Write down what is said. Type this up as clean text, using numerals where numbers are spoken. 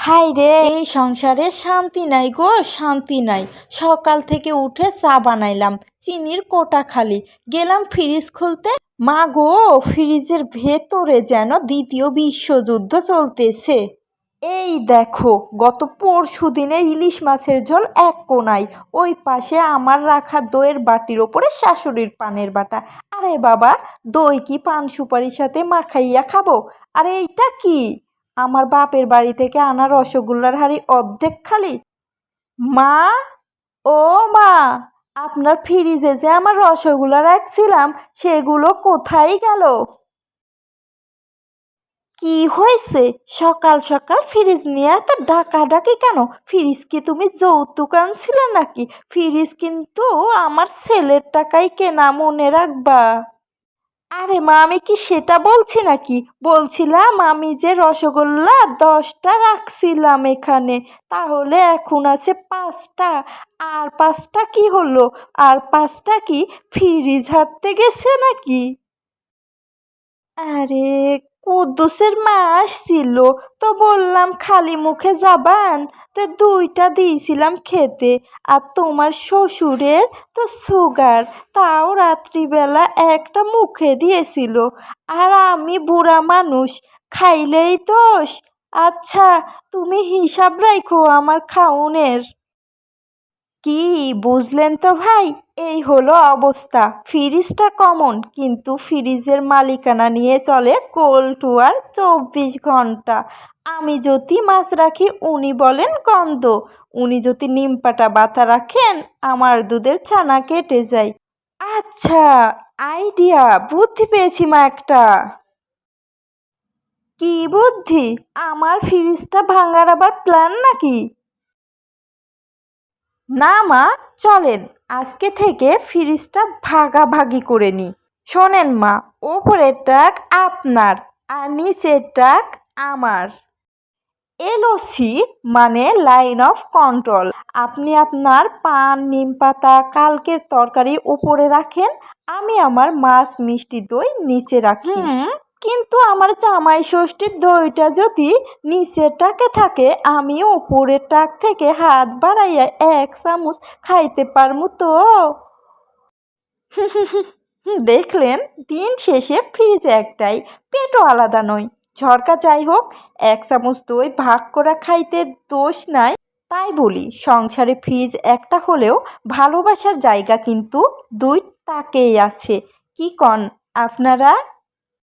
হায় রে, এই সংসারে শান্তি নাই গো, শান্তি নাই। সকাল থেকে উঠে চা বানাইলাম, চিনির কোটা খালি। গেলাম ফ্রিজ খুলতে, মা গো, ফ্রিজের ভেতরে যেন দ্বিতীয় বিশ্বযুদ্ধ চলতেছে। এই দেখো, গত পরশু দিনের ইলিশ মাছের ঝোল এক কোনায়, ওই পাশে আমার রাখা দইয়ের বাটির ওপরে শাশুড়ির পানের বাটা। আরে বাবা, দই কি পান সুপারির সাথে মাখাইয়া খাবো? আরে এইটা কি? আমার বাপের বাড়ি থেকে আনা রসগোল্লার হাঁড়ি অর্ধেক খালি। মা, ও মা, আপনার ফ্রিজে যে আমার রসগোল্লা রাখছিলাম সেগুলো কোথায় গেল? কি হয়েছে? সকাল সকাল ফ্রিজ নিয়ে এত ডাকাডাকি কেন? ফ্রিজ কি তুমি যৌতুক আনছিলে নাকি? ফ্রিজ কিন্তু আমার ছেলের টাকায় কেনা, মনে রাখবা। আরে মা, আমি কি সেটা বলছি নাকি? বলছিলাম আমি যে রসগোল্লা 10টা রাখছিলাম এখানে, তাহলে এখন আছে 5টা। আর 5টা কি হলো? আর 5টা কি ফ্রিজ হাঁটতে গেছে নাকি? আরে, কুদ্দুসের মা আসছিল, তো বললাম খালি মুখে যাবান, তো 2টা দিয়েছিলাম খেতে। আর তোমার শ্বশুরের তো সুগার, তাও রাত্রিবেলা একটা মুখে দিয়েছিল। আর আমি বুড়া মানুষ, খাইলেই দোষ। আচ্ছা, তুমি হিসাব রাখো আমার খাউনের। কি বুঝলেন তো ভাই? এই হলো অবস্থা। ফ্রিজটা কমন, কিন্তু ফ্রিজের মালিকানা নিয়ে চলে কোল্ড-ওয়ার 24 ঘন্টা। আমি যদি মাছ রাখি উনি বলেন গন্ধ, উনি যদি নিমপাতা বাতা রাখেন আমার দুধের ছানা কেটে যায়। আচ্ছা, আইডিয়া, বুদ্ধি পেয়েছি মা একটা। কি বুদ্ধি? আমার ফ্রিজটা ভাঙার আবার প্ল্যান নাকি? না মা, চলেন আজকে থেকে ফ্রিজটা ভাগাভাগি করে নিই। শোনেন মা, ওপরের টাক আপনার আর নিচের টাক আমার। এলওসি মানে লাইন অফ কন্ট্রোল। আপনি আপনার পান, নিমপাতা, কালকের তরকারি উপরে রাখেন, আমি আমার মাছ, মিষ্টি দই নিচে রাখি। কিন্তু আমার জামাই ষষ্ঠীর দইটা যদি নিচের টাকে থাকে, আমি উপরের টাক থেকে হাত বাড়াইয়া 1 চামচ খাইতে পারমু তো? দেখলেন, দিন শেষে ফ্রিজ একটাই, পেটও আলাদা নয়। ঝরকা যাই হোক, 1 চামচ দই ভাগ করা খাইতে দোষ নাই। তাই বলি, সংসারে ফ্রিজ একটা হলেও ভালোবাসার জায়গা কিন্তু 2 তাকেই আছে। কি কন আপনারা?